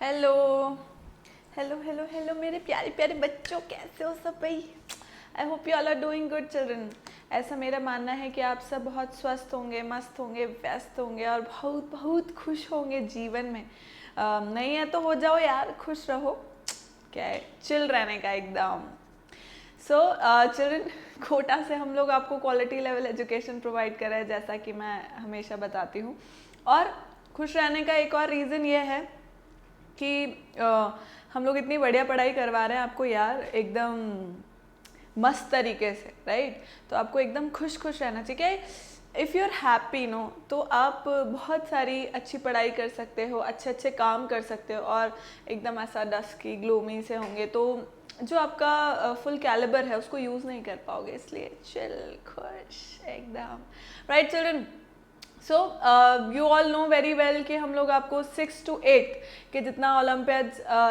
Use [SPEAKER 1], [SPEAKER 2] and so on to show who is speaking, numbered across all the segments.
[SPEAKER 1] Hello hello hello hello मेरे प्यारे प्यारे बच्चों, कैसे हो सब भाई? I hope you all are doing good children. ऐसा मेरा मानना है कि आप सब बहुत स्वस्थ होंगे, मस्त होंगे, व्यस्त होंगे और बहुत बहुत खुश होंगे जीवन में। नहीं है तो हो जाओ यार, खुश रहो। क्या है, चिल रहने का एकदम। सो चिल्ड्रन, कोटा से हम लोग आपको क्वालिटी लेवल एजुकेशन प्रोवाइड कर रहे हैं, जैसा कि मैं हमेशा बताती हूँ। और खुश रहने का एक और रीज़न ये है कि हम लोग इतनी बढ़िया पढ़ाई करवा रहे हैं आपको यार, एकदम मस्त तरीके से, राइट? तो आपको एकदम खुश खुश रहना चाहिए। If you are happy no, तो आप बहुत सारी अच्छी पढ़ाई कर सकते हो, अच्छे अच्छे काम कर सकते हो और एकदम ऐसा डस्की ग्लूमी से होंगे तो जो आपका फुल कैलिबर है उसको यूज़ नहीं कर पाओगे। इसलिए चिल, खुश एकदम, right children? So you all know very well कि हम लोग आपको 6 to 8 के जितना ओलम्पियाड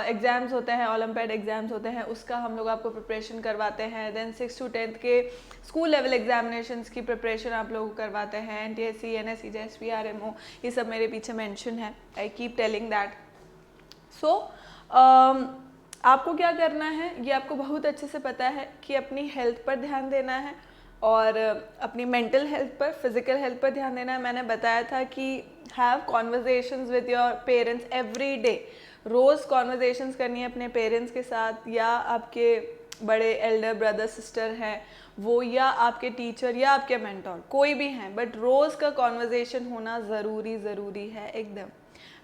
[SPEAKER 1] एग्ज़ाम्स होते हैं, ओलम्पियाड एग्ज़ाम्स होते हैं, उसका हम लोग आपको प्रिपरेशन करवाते हैं। देन 6 to 10 के स्कूल लेवल एग्जामिनेशंस की प्रिपरेशन आप लोग करवाते हैं। NTSC, NSC, JSP, RMO, ये सब मेरे पीछे मेंशन है। I keep telling that. So आपको क्या करना है, ये आपको बहुत अच्छे से पता है कि अपनी हेल्थ पर ध्यान देना है और अपनी मेंटल हेल्थ पर, फिजिकल हेल्थ पर ध्यान देना है। मैंने बताया था कि have conversations with your parents every day. रोज़ कॉन्वर्जेशंस करनी है अपने पेरेंट्स के साथ, या आपके बड़े एल्डर ब्रदर सिस्टर हैं वो, या आपके टीचर, या आपके मेंटोर, कोई भी हैं, बट रोज़ का कॉन्वर्जेशन होना ज़रूरी है एकदम,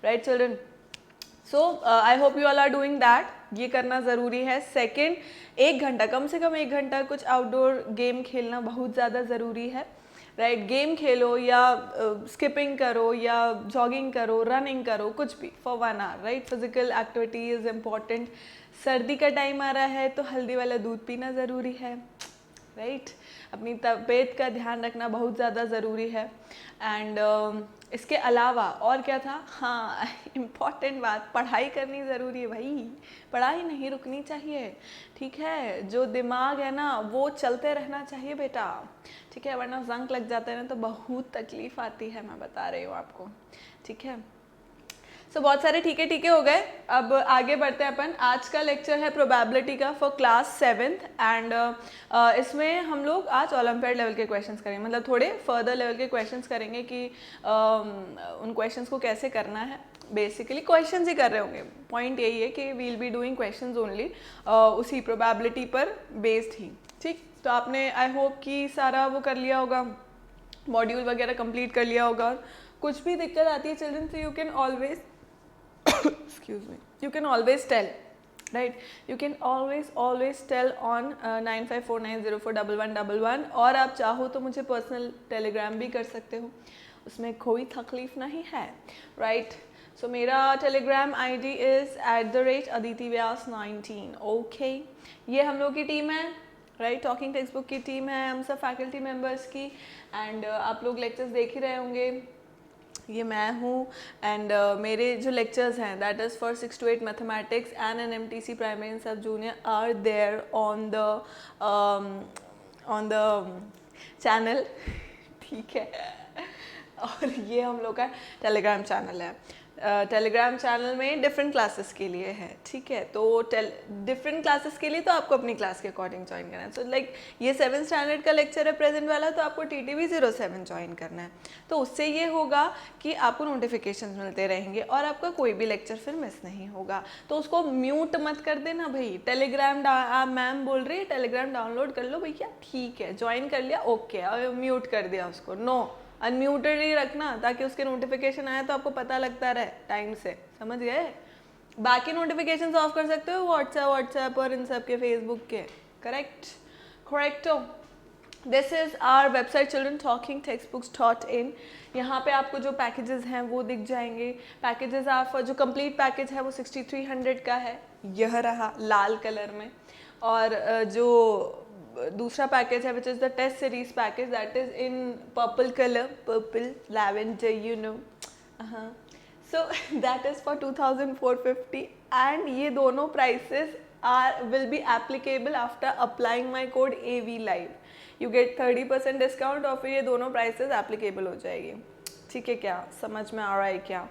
[SPEAKER 1] right children? So I hope you all are doing that. ये करना ज़रूरी है। सेकेंड, 1 घंटा, कम से कम 1 घंटा कुछ आउटडोर गेम खेलना बहुत ज़्यादा ज़रूरी है, राइट? गेम खेलो या स्किपिंग करो या जॉगिंग करो, रनिंग करो, कुछ भी for 1 hour, right? Physical activity is important. सर्दी का टाइम आ रहा है तो हल्दी वाला दूध पीना ज़रूरी है, राइट? अपनी तबीयत का ध्यान रखना बहुत ज़्यादा ज़रूरी है। एंड इसके अलावा और क्या था, हाँ इम्पॉर्टेंट बात, पढ़ाई करनी ज़रूरी है भाई। पढ़ाई नहीं रुकनी चाहिए, ठीक है? जो दिमाग है ना वो चलते रहना चाहिए बेटा, ठीक है? वरना जंक लग जाता है ना तो बहुत तकलीफ़ आती है, मैं बता रही हूँ आपको, ठीक है? सो बहुत सारे ठीक है हो गए। अब आगे बढ़ते हैं अपन। आज का लेक्चर है प्रोबेबिलिटी का फॉर क्लास 7th एंड इसमें हम लोग आज ओलंपियाड लेवल के क्वेश्चंस करेंगे, मतलब थोड़े फर्दर लेवल के क्वेश्चंस करेंगे कि उन क्वेश्चंस को कैसे करना है। बेसिकली क्वेश्चंस ही कर रहे होंगे, पॉइंट यही है कि we'll be doing questions only, उसी प्रोबेबिलिटी पर बेस्ड ही, ठीक? तो आपने आई होप कि सारा वो कर लिया होगा, मॉड्यूल वगैरह कंप्लीट कर लिया होगा। और कुछ भी दिक्कत आती है चिल्ड्रन तो you can always excuse me, you can always tell, right? You can always tell on 9549041111। और आप चाहो तो मुझे पर्सनल टेलीग्राम भी कर सकते हो, उसमें कोई तकलीफ नहीं है, राइट? सो मेरा Telegram ID is @aditivyas19, okay? ये हम लोग की टीम है, राइट? टॉकिंग टेक्स्ट बुक की टीम है, हम सब फैकल्टी मेम्बर्स की। एंड आप लोग लेक्चर्स देख ही रहे होंगे, ये मैं हूँ। एंड मेरे जो लेक्चर्स हैं that is for 6 to 8 mathematics and NMTC primary and sub junior are there on the channel, ठीक है? और ये हम लोग का टेलीग्राम चैनल है। टेलीग्राम चैनल में डिफरेंट क्लासेस के लिए है, ठीक है? तो डिफरेंट क्लासेस के लिए तो आपको अपनी क्लास के अकॉर्डिंग ज्वाइन करना है। सो लाइक ये 7th स्टैंडर्ड का लेक्चर है प्रेजेंट वाला, तो आपको TTV 07 ज्वाइन करना है। तो उससे ये होगा कि आपको नोटिफिकेशंस मिलते रहेंगे और आपका कोई भी लेक्चर फिर मिस नहीं होगा। तो उसको म्यूट मत कर देना भाई। टेलीग्राम मैम बोल रही है टेलीग्राम डाउनलोड कर लो भैया, ठीक है, ज्वाइन कर लिया, ओके, और म्यूट कर दिया उसको, नो, अनम्यूटेड ही रखना ताकि उसके नोटिफिकेशन आए तो आपको पता लगता रहे टाइम से, समझ गए? बाकी नोटिफिकेशंस ऑफ कर सकते हो व्हाट्सएप और इन सब के, फेसबुक के, करेक्टो। This is our website children, talking textbooks dot in. यहाँ पे आपको जो पैकेजेस हैं वो दिख जाएंगे। पैकेजेस आप जो कंप्लीट पैकेज है वो 6300 का है, यह रहा लाल कलर में। और जो दूसरा पैकेज है which is the test series package, that is in purple colour, purple lavender, you know, so that is for 2450। And ये दोनों prices will be applicable after applying my code AV Live। You get 30% discount और फिर ये दोनों prices applicable हो जाएगी, ठीक है? क्या समझ में आ रहा है क्या?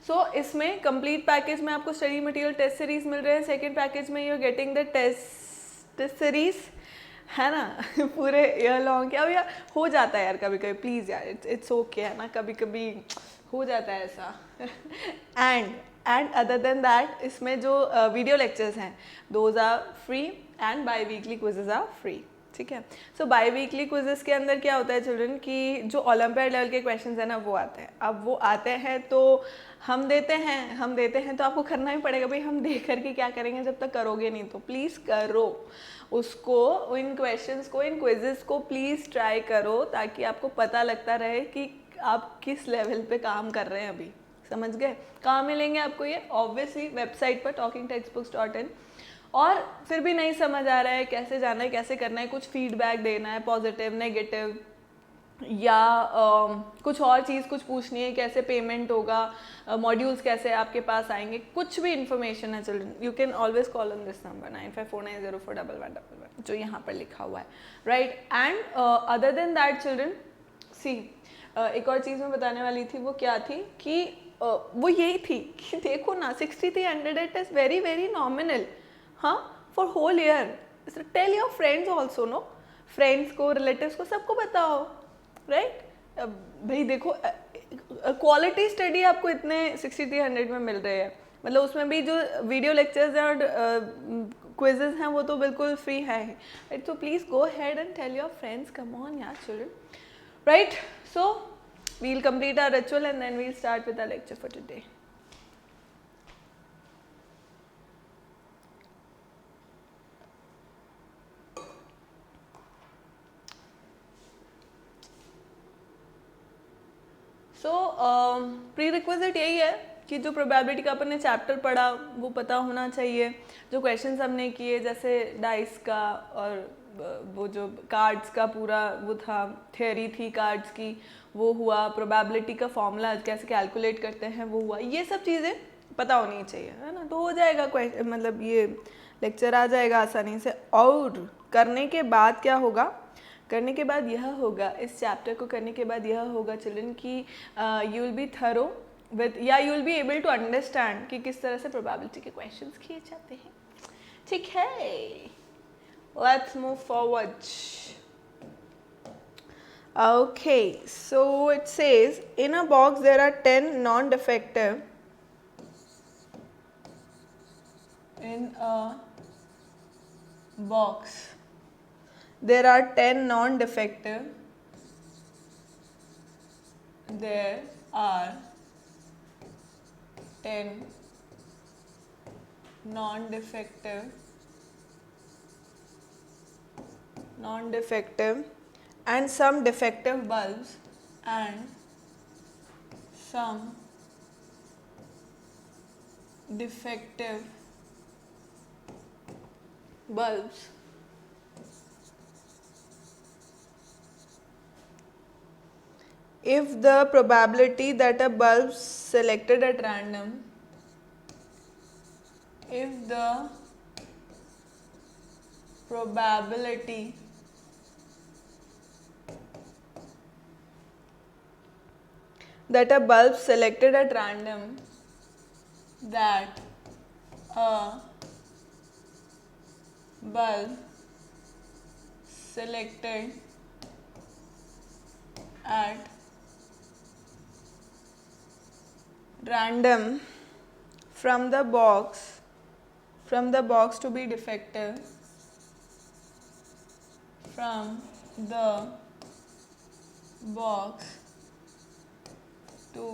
[SPEAKER 1] सो इसमें कंप्लीट पैकेज में आपको स्टडी मटेरियल टेस्ट सीरीज मिल रहे हैं, सेकंड पैकेज में you are getting the test series, है ना पूरे ईयर लॉन्ग। क्या यार हो जाता है यार कभी कभी, प्लीज़ यार इट्स ओके, है ना, कभी कभी हो जाता है ऐसा। एंड अदर देन दैट इसमें जो वीडियो लेक्चर्स हैं those are free and biweekly quizzes are free, ठीक है। सो बाई वीकली क्विजेस के अंदर क्या होता है चिल्ड्रन कि जो ओलंपियाड लेवल के क्वेश्चंस हैं ना वो आते हैं। अब वो आते हैं तो हम देते हैं तो आपको करना ही पड़ेगा भाई, हम देख करके क्या करेंगे जब तक करोगे नहीं तो। प्लीज़ करो उसको, इन क्वेश्चंस को, इन क्विजेस को प्लीज़ ट्राई करो ताकि आपको पता लगता रहे कि आप किस लेवल पे काम कर रहे हैं अभी, समझ गए। कहाँ मिलेंगे आपको ये? ऑब्वियसली वेबसाइट पर talkingtextbooks.in। और फिर भी नहीं समझ आ रहा है कैसे जाना है, कैसे करना है, कुछ फीडबैक देना है पॉजिटिव नेगेटिव, या कुछ और चीज़ कुछ पूछनी है, कैसे पेमेंट होगा, मॉड्यूल्स कैसे आपके पास आएंगे, कुछ भी इन्फॉर्मेशन है children, you can always call on this number 9549041111 जो यहाँ पर लिखा हुआ है, right. And other than that children see, एक और चीज़ मैं बताने वाली थी, वो क्या थी कि वो यही थी कि देखो ना 6300 it is very very nominal, हाँ, for whole year. Tell your friends also, no, friends को, रिलेटिव्स को, सबको बताओ, राइट। भाई देखो क्वालिटी स्टडी आपको इतने 6300 में मिल रहे हैं, मतलब उसमें भी जो वीडियो लेक्चर्स हैं और क्विजेज हैं वो तो बिल्कुल फ्री है, राइट। तो please go ahead and tell your friends, come on यार children, right. So we'll complete our ritual and then we'll start with our lecture for today. So prerequisite यही है कि जो प्रोबेबिलिटी का अपन ने चैप्टर पढ़ा वो पता होना चाहिए, जो क्वेश्चंस हमने किए जैसे डाइस का और वो जो कार्ड्स का पूरा वो था, थियोरी थी कार्ड्स की, वो हुआ, प्रोबेबिलिटी का फॉर्मूला कैसे कैलकुलेट करते हैं वो हुआ, ये सब चीज़ें पता होनी चाहिए, है ना। तो हो जाएगा मतलब ये लेक्चर आ जाएगा आसानी से। और करने के बाद क्या होगा, करने के बाद यह होगा, इस चैप्टर को करने के बाद यह होगा चिल्ड्रन कि you will be thorough with, या you will be able to understand कि किस तरह से प्रोबेबिलिटी के क्वेश्चंस किए जाते हैं, ठीक है। Let's move forward. Okay, so it says in a box there are 10 non-defective. In a box there are 10 non-defective. There are 10 non-defective and some defective bulbs and some defective bulbs. If the probability that a bulb selected at random, if the probability that a bulb selected at random, that a bulb selected at random from the box to be defective, from the box to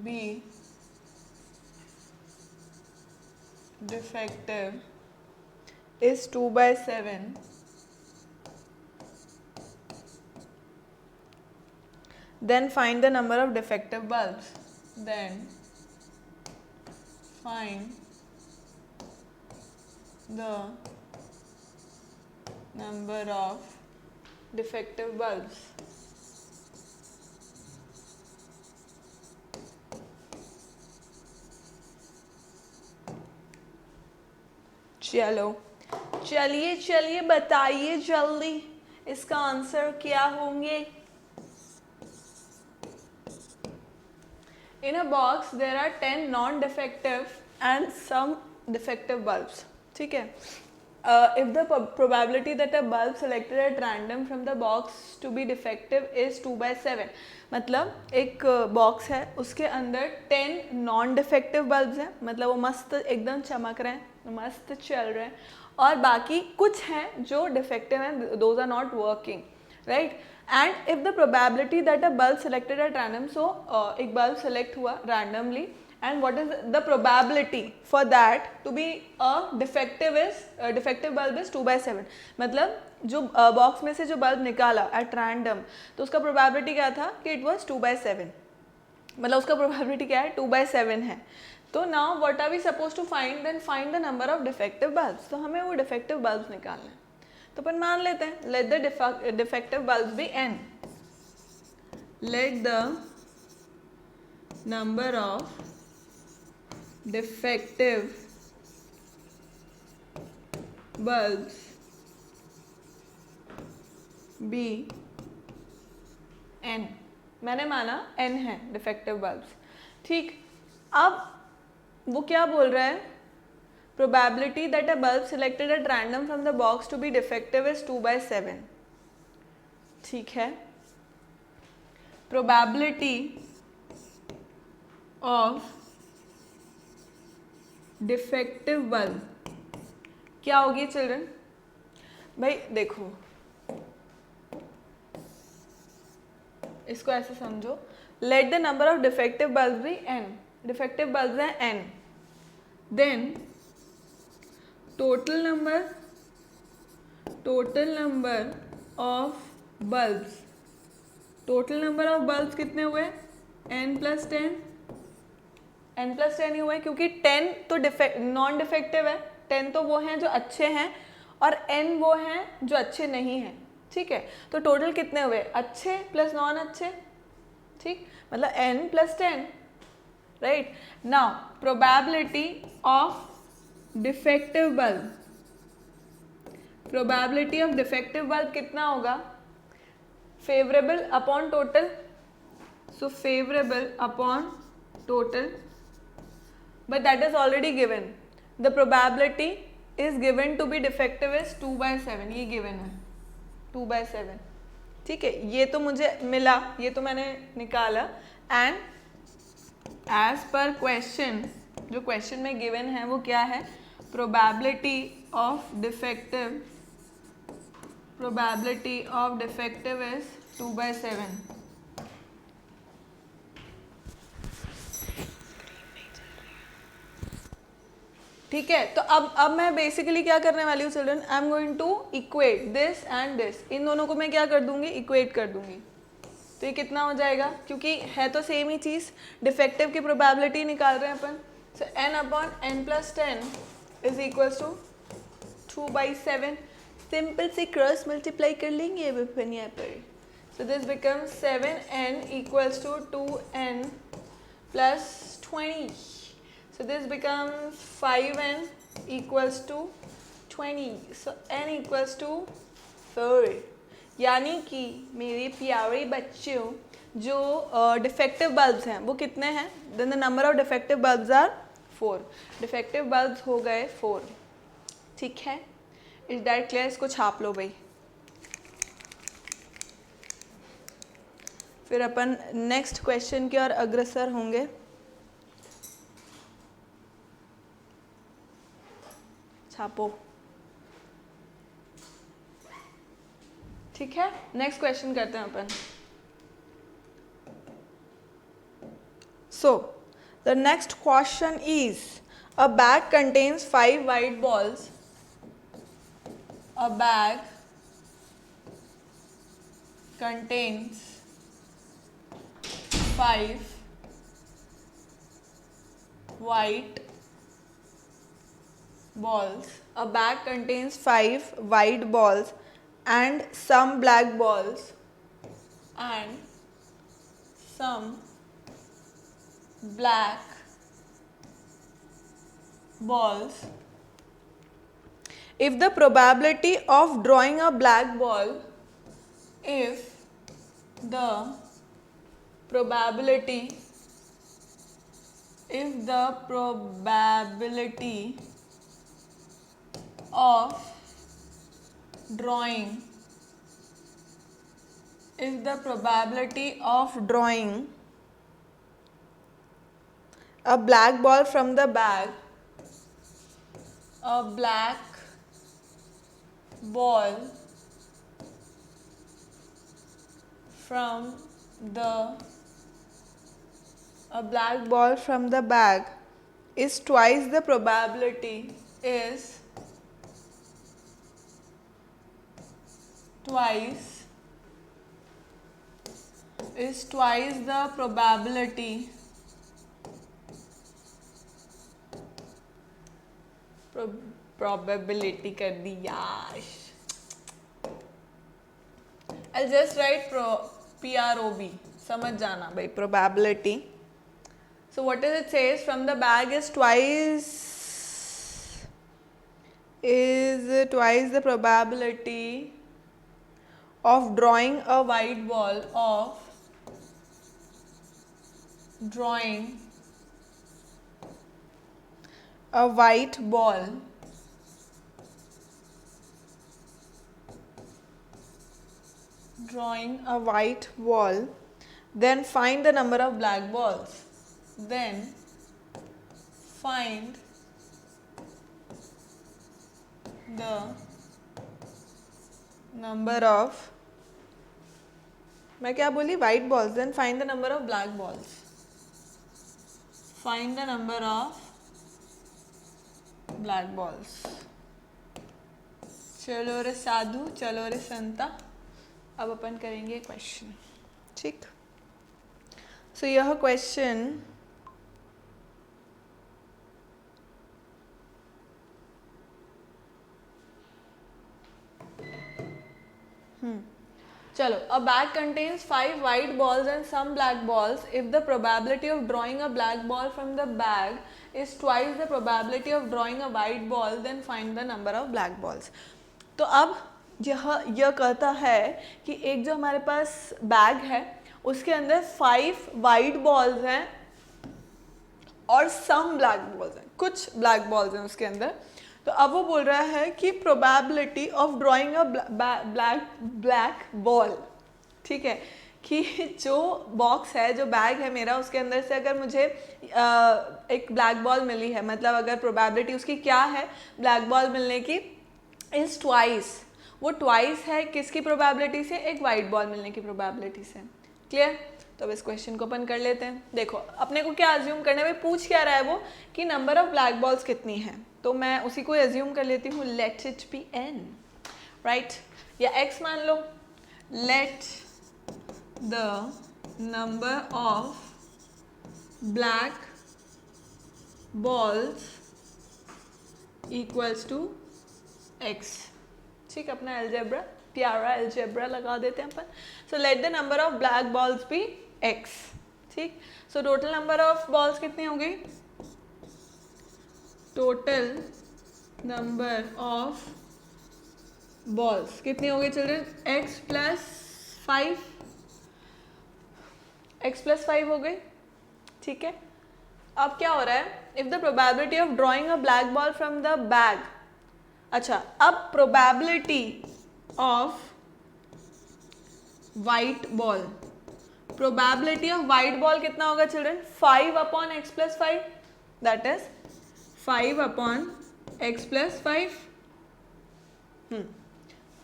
[SPEAKER 1] be defective is 2/7. Then find the number of defective bulbs. Then find the number of defective bulbs. चलो चलिए बताइए जल्दी इसका answer क्या होंगे। In a box there are 10 non-defective and some defective bulbs. ठीक है. If the probability that a bulb selected at random from the box to be defective is 2/7, मतलब एक बॉक्स है, उसके अंदर 10 नॉन डिफेक्टिव बल्ब्स हैं, मतलब वो मस्त एकदम चमक रहे हैं, मस्त चल रहे हैं, और बाकी कुछ हैं जो डिफेक्टिव हैं, those are not working, right. And if the probability that a bulb selected at random, so एक बल्ब सेलेक्ट हुआ randomly, and what is the probability for that to be a defective bulb is 2/7. मतलब जो box में से जो bulb निकाला at random, तो उसका प्रोबेबिलिटी क्या था कि इट वाज 2/7, मतलब उसका प्रोबेबिलिटी क्या है, 2/7 है. तो now what are we suppose to find, then find the number of defective bulbs. तो हमें वो डिफेक्टिव बल्ब्स निकालना है. तो अपन मान लेते हैं, let the defective bulbs be n, let the number of defective bulbs be n. मैंने माना n है defective bulbs. ठीक. अब वो क्या बोल रहा है, probability that a bulb selected at random from the box to be defective is 2/7. ठीक है. probability of डिफेक्टिव बल्ब क्या होगी चिल्ड्रन? भाई देखो, इसको ऐसे समझो, let the number of defective bulb be n. Defective bulb है n, then total number of bulbs, total number of bulbs कितने हुए, n + 10, n + 10 ही हुआ है, क्योंकि 10 तो नॉन डिफेक्टिव है, 10 तो वो हैं जो अच्छे हैं, और n वो हैं जो अच्छे नहीं हैं. ठीक है. तो टोटल कितने हुए, अच्छे प्लस नॉन अच्छे. ठीक, मतलब n + 10, right. Now probability of defective bulb, probability of defective bulb कितना होगा, favourable upon total. So favourable upon total, but that is already given. The probability is given to be defective is 2/7. ये given है 2/7. ठीक है, ये तो मुझे मिला, ये तो मैंने निकाला. and as per question, जो क्वेश्चन में given है वो क्या है, probability of defective is 2/7. ठीक है. तो अब मैं बेसिकली क्या करने वाली हूँ children, I am going to equate this and this. इन दोनों को मैं क्या कर दूंगी, इक्वेट कर दूंगी. तो ये कितना हो जाएगा, क्योंकि है तो सेम ही चीज़, डिफेक्टिव की प्रोबेबिलिटी निकाल रहे हैं अपन. So n/n + 10 is equals to 2/7. Simple से क्रॉस मल्टीप्लाई कर लेंगे अब अपन यहाँ पर. So this becomes 7n = 2n + 20. So this becomes 5n = 20. So n = 4. यानी कि मेरे प्यारे बच्चों, जो डिफेक्टिव बल्ब्स हैं वो कितने हैं, then the number of defective bulbs are 4. Defective bulbs हो गए 4. ठीक है, इज दैट क्लियर? इसको छाप लो भाई. फिर अपन नेक्स्ट क्वेश्चन की ओर अग्रसर होंगे. छापो. ठीक है, नेक्स्ट क्वेश्चन करते हैं अपन. So the next question is, a bag contains 5 white balls. A bag contains 5 white balls. A bag contains 5 white balls and some black balls and some black balls. If the probability of drawing a black ball, if the probability if the probability of drawing a black ball from the bag, a black ball from the bag is twice the probability probability कर दी यार. I'll just write PROB. समझ जाना भाई, probability. So what does it says? From the bag is twice the probability of drawing a white ball drawing a white ball, then find the number of black balls. मैं क्या बोली? white balls. Then find the number of black balls. Find the number of black balls. चलो रे साधु, चलो रे संता. अब अपन करेंगे question. ठीक. सो यह क्वेश्चन चलो. A bag contains 5 white balls and some black balls. If the probability of drawing a black ball from the bag is twice the probability of drawing a white ball, then find the number of black balls. तो अब यह कहता है कि एक जो हमारे पास bag है उसके अंदर 5 वाइट बॉल्स हैं और सम ब्लैक बॉल्स हैं, कुछ ब्लैक बॉल्स हैं उसके अंदर. तो अब वो बोल रहा है कि probability of drawing a black ball. ठीक है, कि जो बॉक्स है, जो बैग है मेरा, उसके अंदर से अगर मुझे एक ब्लैक बॉल मिली है, मतलब अगर प्रोबेबिलिटी उसकी क्या है ब्लैक बॉल मिलने की, इज ट्वाइस. वो ट्वाइस है किसकी प्रोबेबिलिटी से? एक वाइट बॉल मिलने की प्रोबेबिलिटी से. क्लियर? तो अब इस क्वेश्चन को अपन कर लेते हैं. देखो अपने को क्या अज्यूम करना है, पूछ क्या रहा है वो कि नंबर ऑफ ब्लैक बॉल्स कितनी है. तो मैं उसी को अज्यूम कर लेती हूँ. Let it be n, right, या x मान लो. Let the number of black balls equals to x. ठीक, अपना अलजेब्रा, प्यारा अलजेब्रा लगा देते हैं अपन. So let the number of black balls be x. ठीक, so total number of balls कितनी हो गई? टोटल नंबर ऑफ बॉल्स कितनी हो गई चिल्ड्रन? x प्लस 5 हो गई. ठीक है, अब क्या हो रहा है? If the probability of drawing a black ball from the bag. अच्छा, अब probability of white ball, probability of white ball कितना होगा children? 5 upon x plus 5, that is 5 upon x plus 5.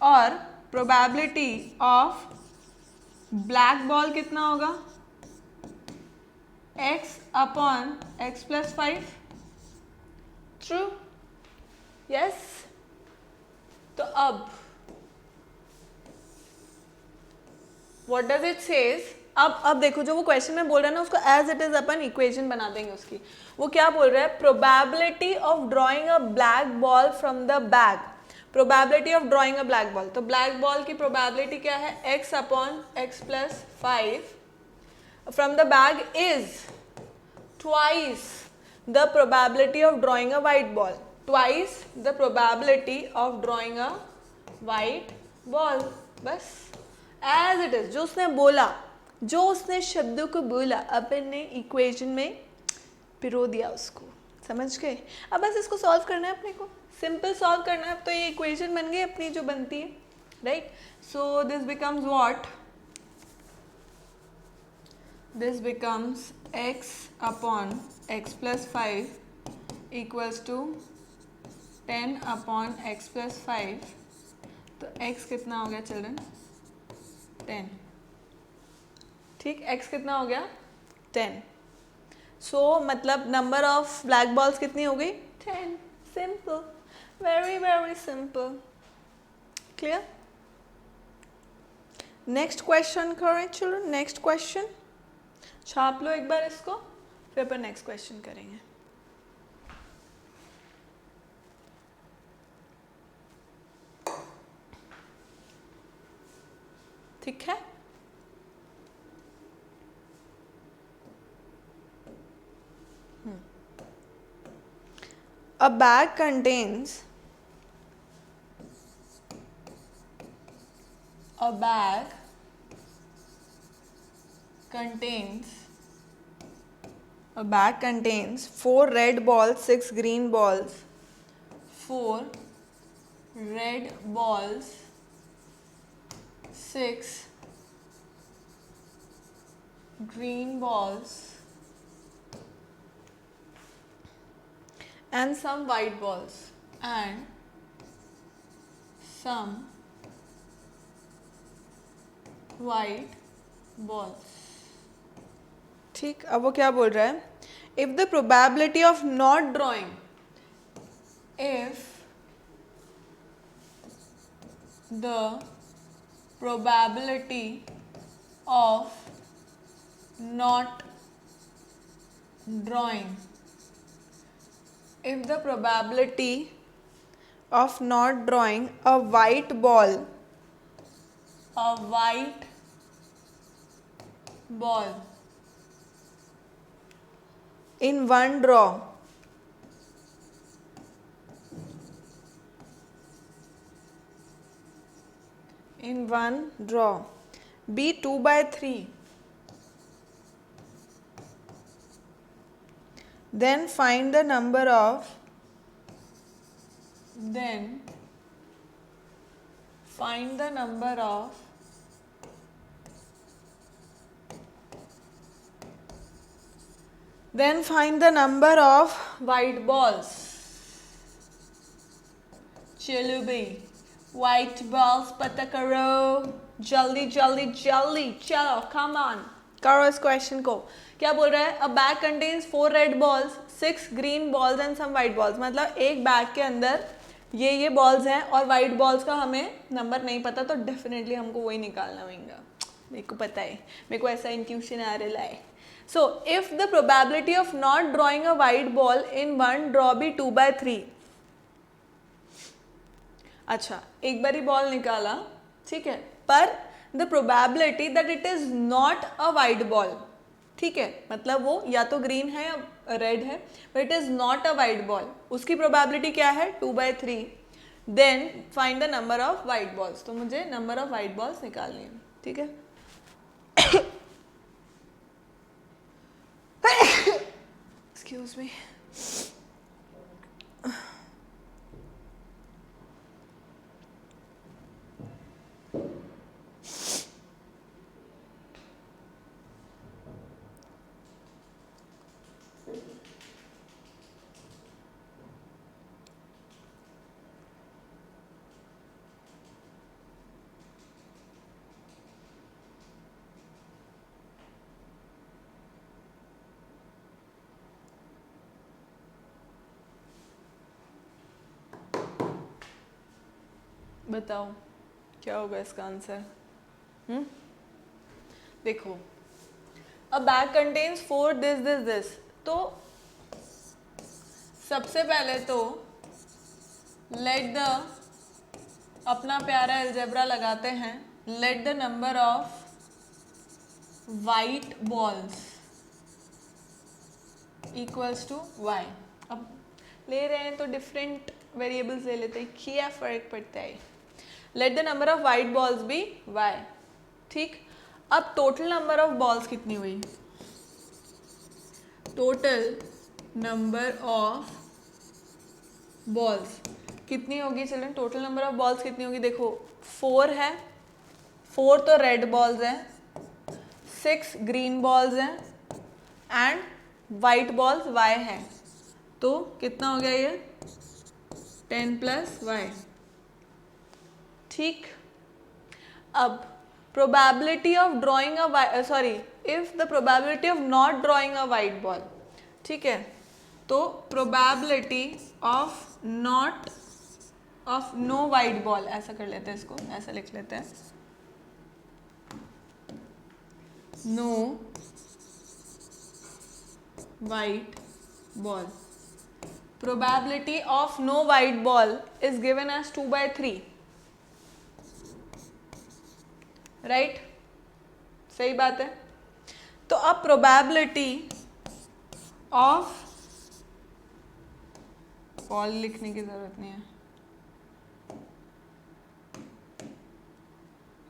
[SPEAKER 1] और प्रोबेबिलिटी ऑफ ब्लैक बॉल कितना होगा? x upon x plus 5. True? Yes. तो अब what does it says? अब देखो, जो वो क्वेश्चन में बोल रहा है ना, उसको एज इट इज अपन इक्वेशन बना देंगे उसकी. वो क्या बोल रहा है? Probability of drawing a black ball from the bag. Probability of drawing a black ball, तो ब्लैक बॉल की प्रोबेबिलिटी क्या है? x upon x plus 5 from the bag is twice the probability of drawing a white ball. Twice the probability of drawing a white ball. बस as it is, जो उसने शब्दों को बोला अपन ने इक्वेशन में पिरो दिया उसको, समझ गए। अब बस इसको सॉल्व करना है अपने को, सिंपल सॉल्व करना है। अब तो ये इक्वेशन बन गई अपनी जो बनती है, right. So this becomes what, this becomes x upon x plus 5 equals to 10 upon x plus 5। तो x कितना हो गया चिल्ड्रन, 10, ठीक। x कितना हो गया, 10। सो मतलब नंबर ऑफ ब्लैक बॉल्स कितनी हो गई, 10। Simple, very very simple, clear. Next question करें चिल्ड्रन, नेक्स्ट क्वेश्चन छाप लो एक बार इसको, फिर अपन नेक्स्ट क्वेश्चन करेंगे। ठीक है, a bag contains four red balls, 6 green balls, 4 red balls, 6 green balls and some white balls ठीक। अब वो क्या बोल रहा है, if the probability of not drawing, if the probability of not drawing, if the probability of not drawing a white ball in one draw be 2/3, then find the number of white balls। चलो भाई, white balls पता करो, जल्दी जल्दी जल्दी, चलो come on करो इस क्वेश्चन को। क्या बोल रहा है, a bag contains 4 red balls, 6 green balls and some white balls. मतलब एक बैग के अंदर ये बॉल्स हैं और वाइट बॉल्स का हमें नंबर नहीं पता, तो डेफिनेटली हमको वही निकालना होगा। मेरे को पता है, मेरे को ऐसा इंट्यूशन आ रहा है। So if the probability of not drawing a white ball in one draw be 2/3। अच्छा, एक बार ही बॉल निकाला, ठीक है, पर the probability that it is not a white ball, ठीक है, मतलब वो या तो ग्रीन है या रेड है, but it is not a white ball, उसकी प्रोबेबिलिटी क्या है, 2/3। Then find the number of white balls, तो मुझे नंबर ऑफ वाइट बॉल्स निकालनी है, ठीक है। Excuse me. बताओ क्या होगा इसका आंसर। देखो, अ बैग कंटेन्स 4 दिस, तो सबसे पहले तो लेट द, अपना प्यारा अलजेब्रा लगाते हैं, let the number of white balls equals to y। अब ले रहे हैं तो डिफरेंट वेरिएबल्स ले लेते हैं, क्या फर्क पड़ता है। Let the number of white balls be y, ठीक। अब टोटल नंबर ऑफ बॉल्स कितनी हुई, टोटल नंबर ऑफ बॉल्स कितनी होगी children, total number of balls कितनी होगी, देखो 4 है, 4 तो रेड बॉल्स हैं, 6 ग्रीन बॉल्स हैं एंड वाइट बॉल्स y है, तो कितना हो गया ये 10 + y। ठीक, अब probability of drawing a sorry if the probability of not drawing a white ball, ठीक है, तो probability of not of no white ball, ऐसा कर लेते हैं, इसको ऐसा लिख लेते हैं, no white ball, probability of no white ball is given as 2/3, right, सही बात है। तो अब प्रोबेबिलिटी ऑफ, बॉल लिखने की जरूरत नहीं है,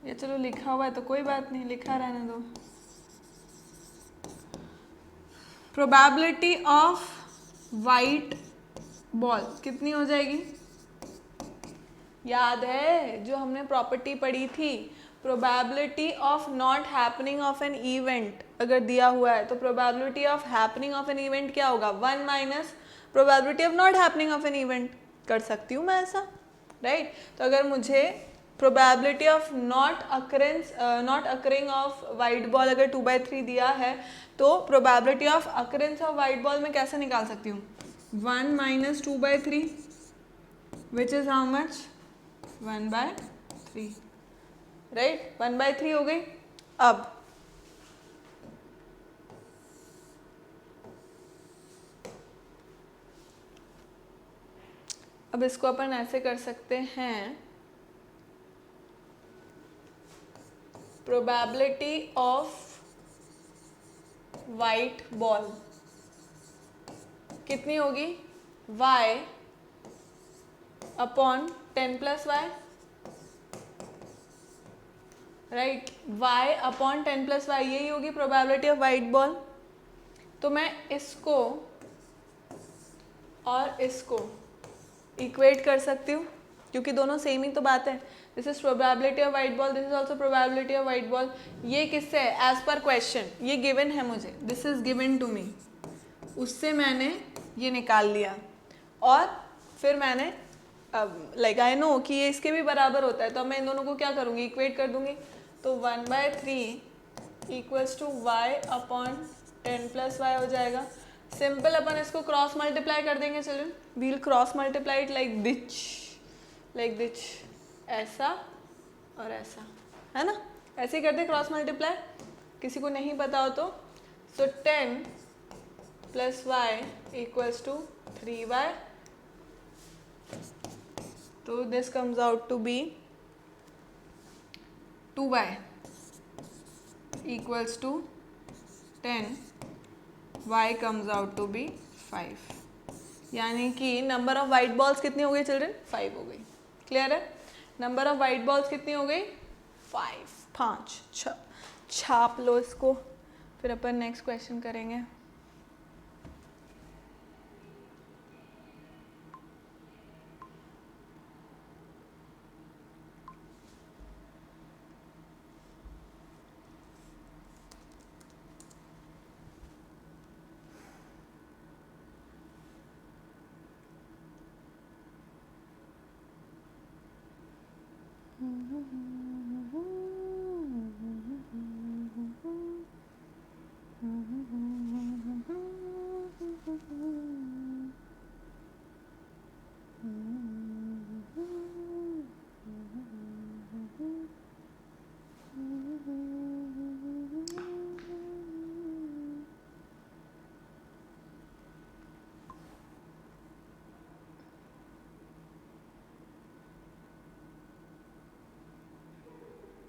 [SPEAKER 1] ये चलो लिखा हुआ है तो कोई बात नहीं, लिखा रहने दो। प्रोबेबिलिटी ऑफ वाइट बॉल कितनी हो जाएगी, याद है जो हमने प्रॉपर्टी पढ़ी थी, probability of not happening of an event अगर दिया हुआ है तो probability of happening of an event क्या होगा, 1 - probability of not happening of an event, कर सकती हूँ मैं ऐसा, राइट। तो अगर मुझे probability of not occurring of white ball अगर 2/3 दिया है, तो probability of occurrence of white ball मैं कैसे निकाल सकती हूँ, 1 - 2/3 which is how much, 1/3, right, 1/3 हो गई। अब इसको अपन ऐसे कर सकते हैं, प्रोबेबिलिटी ऑफ वाइट बॉल कितनी होगी, y upon 10 + y, right, y upon 10 + y, यही होगी प्रोबेबिलिटी ऑफ वाइट बॉल। तो मैं इसको और इसको इक्वेट कर सकती हूँ क्योंकि दोनों सेम ही तो बात है, this is probability of white ball, this is also probability of white ball. ये किससे है, एज पर क्वेश्चन, ये गिवन है मुझे, this is given to me, उससे मैंने ये निकाल लिया और फिर मैंने लाइक आई नो कि ये इसके भी बराबर होता है, तो अब मैं इन दोनों को क्या करूँगी, इक्वेट कर दूंगी, तो 1/3 equals to y upon 10 + y हो जाएगा। सिंपल अपन इसको क्रॉस मल्टीप्लाई कर देंगे children, we'll cross multiply it like this, ऐसा और ऐसा, है ना, ऐसे ही करते क्रॉस मल्टीप्लाई, किसी को नहीं पता हो तो। सो 10 + y इक्वल्स टू 3y, तो this comes out to be 2y equals to 10, y comes out to be 5, यानी कि नंबर ऑफ वाइट बॉल्स कितनी हो गई चिल्ड्रन, 5 हो गई। क्लियर है, नंबर ऑफ वाइट बॉल्स कितनी हो गई, 5 छाप लो इसको, फिर अपन नेक्स्ट क्वेश्चन करेंगे।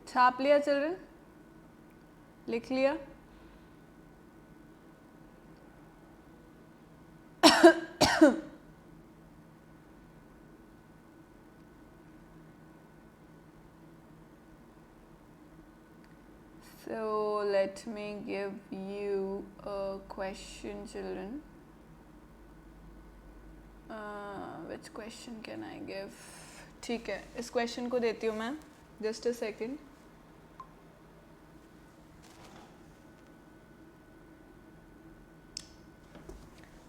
[SPEAKER 1] छाप लिया चिल्ड्रन, लिख लिया, so let me give you a question children, which question can I give? ठीक है, इस क्वेश्चन को देती हूँ मैं, जस्ट अ सेकेंड.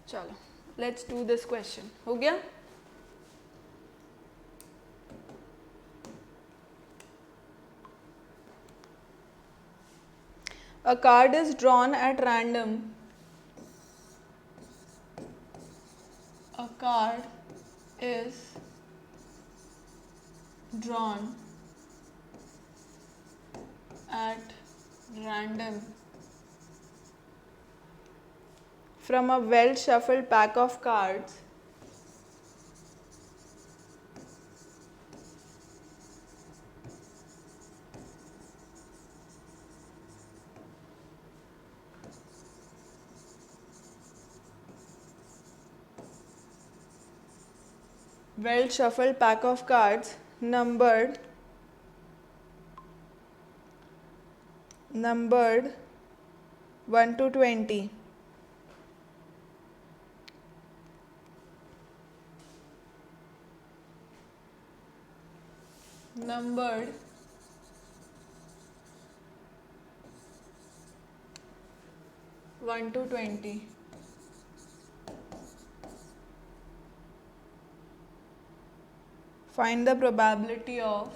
[SPEAKER 1] चलो, लेट्स डू दिस क्वेश्चन. हो गया? A card is drawn at random. A card is drawn at random from a well shuffled pack of cards. Well shuffled pack of cards numbered 1 to 20. Numbered 1 to 20. Find the probability of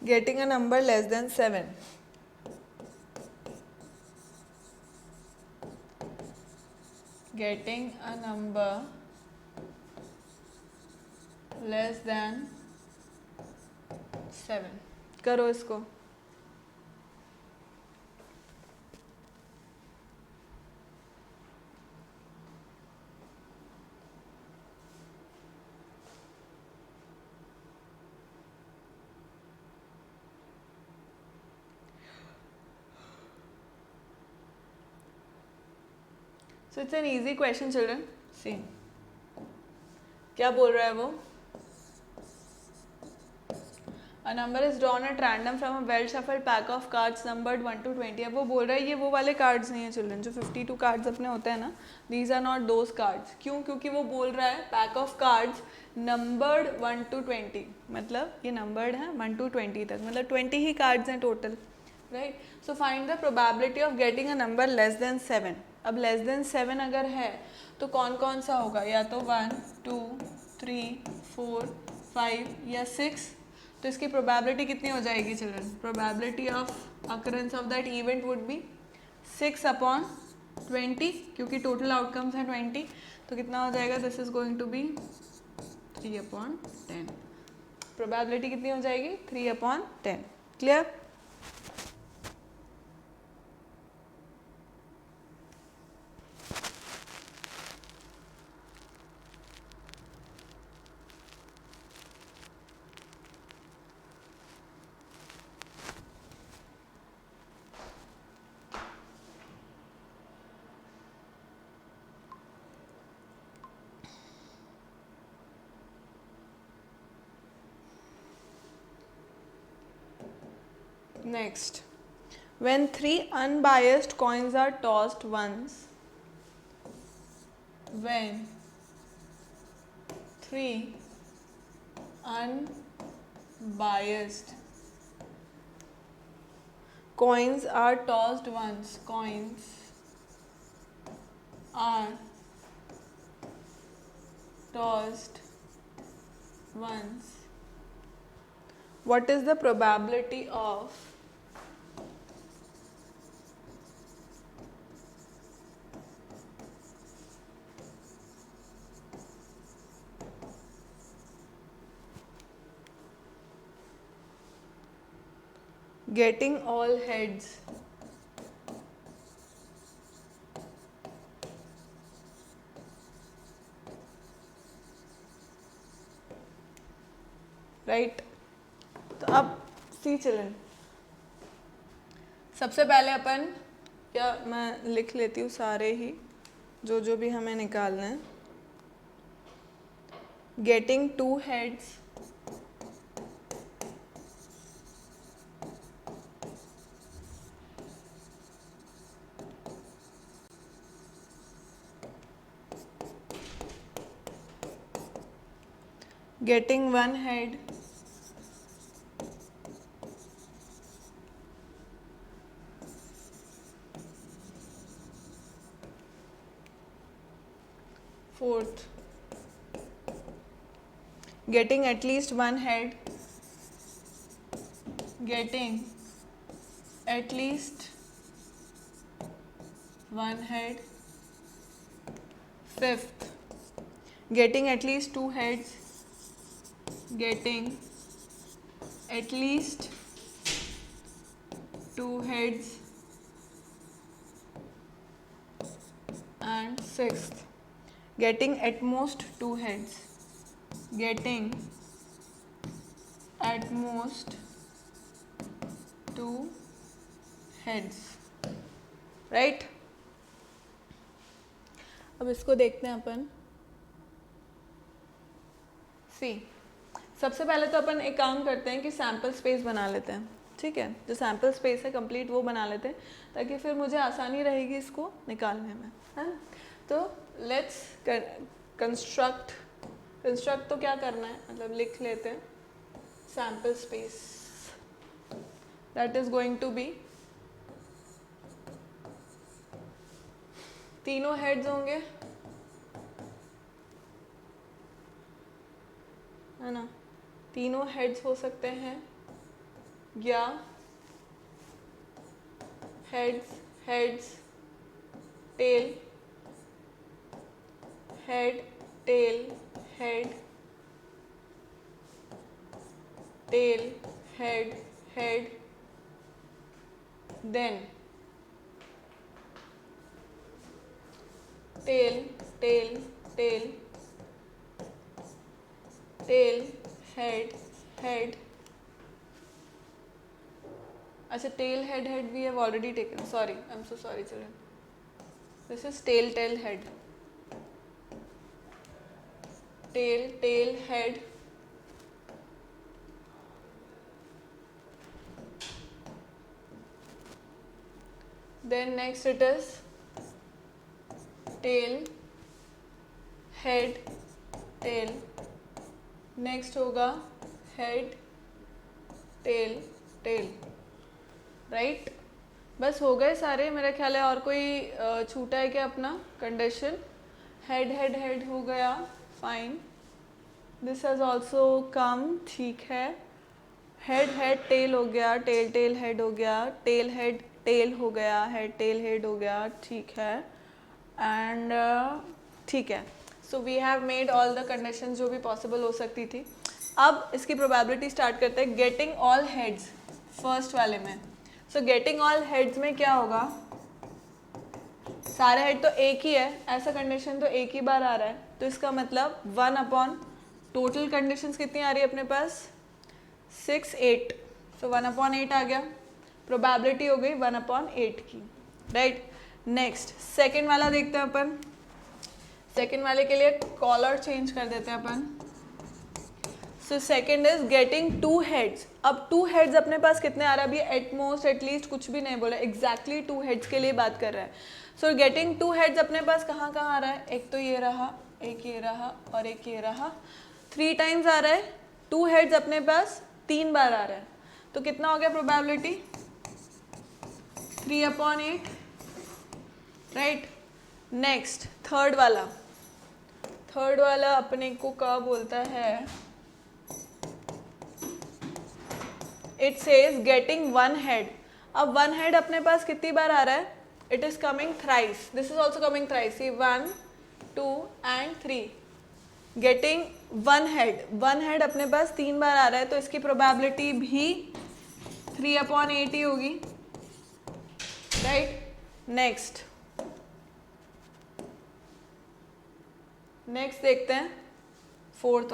[SPEAKER 1] getting a number less than 7. Getting a number less than 7. करो इसको. So it's an easy question, children. See, क्या बोल रहा है वो? A number is drawn at random from a well shuffled pack of cards numbered 1 to 20. अब वो बोल रहा है ये वो वाले कार्ड्स नहीं है चिल्ड्रन, जो 52 कार्ड्स अपने होते हैं ना, these are not those cards. क्यों? क्योंकि वो बोल रहा है pack of cards numbered 1 to 20, मतलब ये नंबर्ड है 1 to 20 तक, मतलब 20 ही कार्ड्स हैं total, right? So find the probability of getting a number less than 7. अब लेस देन 7 अगर है तो कौन कौन सा होगा? या तो 1, 2, 3, 4, 5 या 6. तो इसकी प्रोबेबिलिटी कितनी हो जाएगी children? Probability of occurrence of that event would be 6/20, क्योंकि टोटल आउटकम्स हैं 20. तो कितना हो जाएगा? This is going to be 3/10. Probability कितनी हो जाएगी? 3/10. Clear? Next, when 3 unbiased coins are tossed once, when 3 unbiased coins are tossed once, coins are tossed once, what is the probability of getting all heads? Right? तो अब सी children, सबसे पहले अपन, क्या मैं लिख लेती हूँ सारे ही जो जो भी हमें निकालना है. Getting 2 heads getting one head, fourth, getting at least one head, getting at least one head, fifth, getting at least two heads, getting at least two heads, and sixth, getting at most two heads, getting at most two heads, right? अब इसको देखते हैं अपन। सी, सबसे पहले तो अपन एक काम करते हैं कि सैम्पल स्पेस बना लेते हैं, ठीक है? जो सैम्पल स्पेस है कंप्लीट वो बना लेते हैं ताकि फिर मुझे आसानी रहेगी इसको निकालने में, है ना? तो लेट्स कंस्ट्रक्ट तो क्या करना है, मतलब लिख लेते हैं sample space that is going to be, तीनों हेड्स होंगे, है ना? तीनों हेड्स हो सकते हैं या heads tail head tail head tail head head, then tail tail tail tail head head, अच्छा tail head head we have already taken, sorry I am so sorry children, this is tail tail head, tail tail head, then next it is tail head tail, next होगा head tail tail, right? बस हो गए सारे मेरा ख्याल है। और कोई छूटा है क्या अपना कंडीशन? हेड हेड हेड हो गया, fine, this has also come, ठीक है। हेड हेड टेल हो गया, टेल टेल हेड हो गया, टेल हेड टेल हो गया, हेड टेल हेड हो गया, ठीक है। एंड ठीक है, so we have made all the condition जो भी पॉसिबल हो सकती थी। अब इसकी प्रोबेबिलिटी स्टार्ट करते हैं। गेटिंग ऑल हेड्स फर्स्ट वाले में, सो गेटिंग ऑल हेड्स में क्या होगा, सारे हेड तो एक ही है, ऐसा कंडीशन तो एक ही बार आ रहा है, तो इसका मतलब 1 अपॉन टोटल कंडीशंस कितनी आ रही है अपने पास 6 8, सो 1 अपॉन 8 आ गया, प्रोबेबिलिटी हो गई 1 अपॉन 8 की, राइट। नेक्स्ट सेकेंड वाला देखते हैं अपन। सेकेंड वाले के लिए कॉलर चेंज कर देते हैं अपन। So second is getting 2 heads. अब 2 हेड्स अपने पास कितने आ रहा है अभी, एटमोस्ट एटलीस्ट कुछ भी नहीं बोला, एग्जैक्टली 2 हेड्स के लिए बात कर रहा है। सो गेटिंग 2 हेड्स अपने पास कहाँ कहाँ आ रहा है, एक तो ये रहा, एक ये रहा और एक ये रहा, 3 टाइम्स आ रहा है। 2 हेड्स अपने पास 3 बार आ रहा है, तो कितना हो गया probability 3 upon 8, right. Next third वाला अपने को क्या बोलता है, इट सेज गेटिंग 1 हेड। अब 1 हेड अपने पास कितनी बार आ रहा है, it is coming thrice, this is also coming thrice, 1 2 and 3, getting 1 head अपने पास 3 बार आ रहा है, तो इसकी प्रोबेबिलिटी भी 3 अपॉन 8 ही होगी, राइट। नेक्स्ट देखते हैं फोर्थ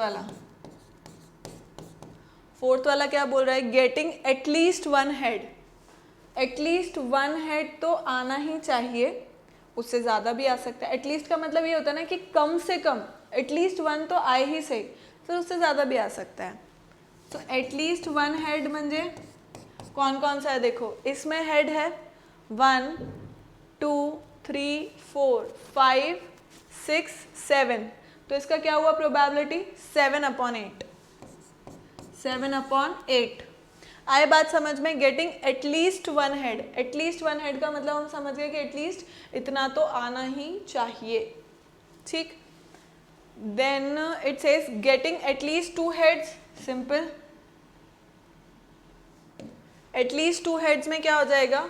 [SPEAKER 1] वाला क्या बोल रहा है, getting at least 1 head. At least 1 head तो आना ही चाहिए, उससे ज़्यादा भी आ सकता है। एटलीस्ट का मतलब ये होता है ना कि कम से कम एटलीस्ट 1 तो आए ही सही, फिर उससे ज़्यादा भी आ सकता है। तो एटलीस्ट 1 हेड म्हणजे कौन कौन सा है, देखो इसमें हेड है 1 2 3 4 5 6 7, तो इसका क्या हुआ प्रोबेबिलिटी 7/8, 7/8। आए बात समझ में, getting at least one head, at least one head का मतलब हम समझ गए कि एटलीस्ट इतना तो आना ही चाहिए, ठीक। Then it says getting at least 2 हेड्स, सिंपल, एटलीस्ट 2 हेड्स में क्या हो जाएगा,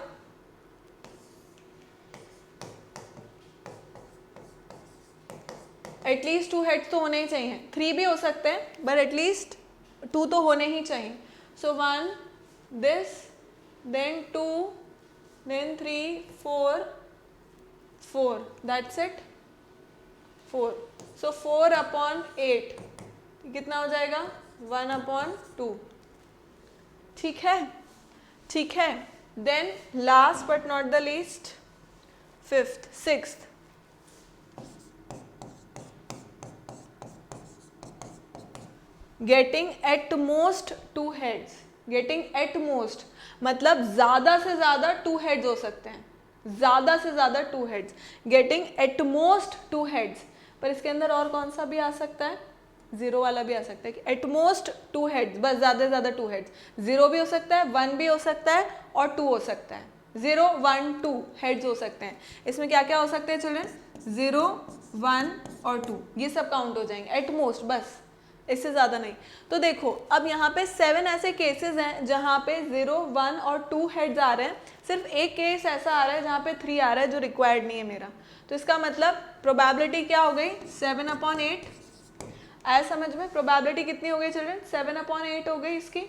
[SPEAKER 1] एटलीस्ट 2 हेड्स तो होने ही चाहिए, 3 भी हो सकते हैं बट एटलीस्ट 2 तो होने ही चाहिए। So 1 this, then 2, then 3, 4, 4, that's it, 4। So 4/8 कितना हो जाएगा 1/2, ठीक है, ठीक है। Then last but not the least, fifth, sixth, getting at most 2 हेड्स, गेटिंग एट मोस्ट मतलब ज्यादा से ज्यादा 2 हेड्स हो सकते हैं, ज्यादा से ज्यादा 2 हेड्स, गेटिंग एट मोस्ट 2 हेड्स। पर इसके अंदर और कौन सा भी आ सकता है, जीरो वाला भी आ सकता है कि एट मोस्ट 2 हेड्स, बस ज्यादा से ज्यादा 2 हेड्स, जीरो भी हो सकता है, 1 भी हो सकता है और 2 हो सकता है, 0, 1, 2 हेड्स हो सकते हैं। इसमें क्या क्या हो सकते हैं चिल्ड्रन, 0, 1 और 2, ये सब काउंट हो जाएंगे एट मोस्ट, बस इससे ज़्यादा नहीं। तो देखो अब यहाँ पे 7 ऐसे केसेस हैं जहाँ पे 0, 1 और 2 हेड्स आ रहे हैं, सिर्फ एक केस ऐसा आ रहा है जहाँ पे 3 आ रहा है जो रिक्वायर्ड नहीं है मेरा। तो इसका मतलब प्रोबेबिलिटी क्या हो गई 7/8, आया समझ में, प्रोबेबिलिटी कितनी हो गई चिल्ड्रन 7/8 हो गई इसकी,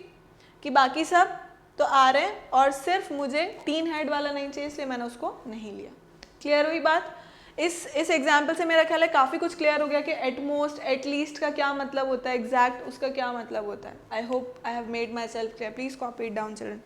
[SPEAKER 1] कि बाकी सब तो आ रहे हैं और सिर्फ मुझे 3 हेड वाला नहीं चाहिए, इसलिए मैंने उसको नहीं लिया। क्लियर हुई बात। इस एग्जाम्पल से मेरा ख्याल है काफ़ी कुछ क्लियर हो गया कि एट मोस्ट, एट लीस्ट का क्या मतलब होता है, एग्जैक्ट उसका क्या मतलब होता है। I hope I have made my self clear. Please copy it down children.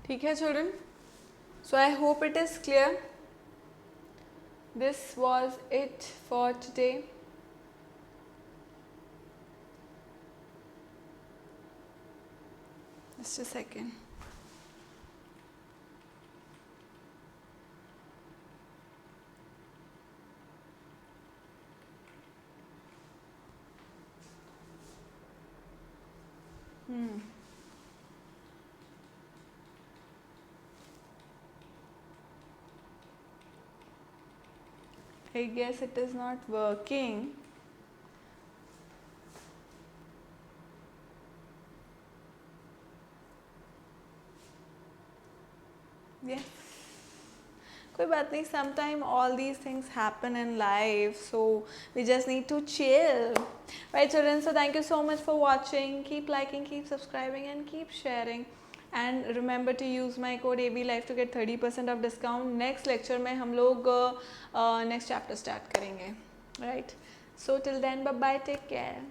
[SPEAKER 1] ठीक है children, so I hope it is clear. This was it for today. Just a second. I guess it is not working. Yes. कोई बात नहीं, sometime all these things happen in life, so we just need to chill. Right children, so thank you so much for watching. Keep liking, keep subscribing and keep sharing. And remember to use my code AB Life to get 30% off discount. Next lecture में हम लोग next chapter start करेंगे, right? So till then bye bye, take care.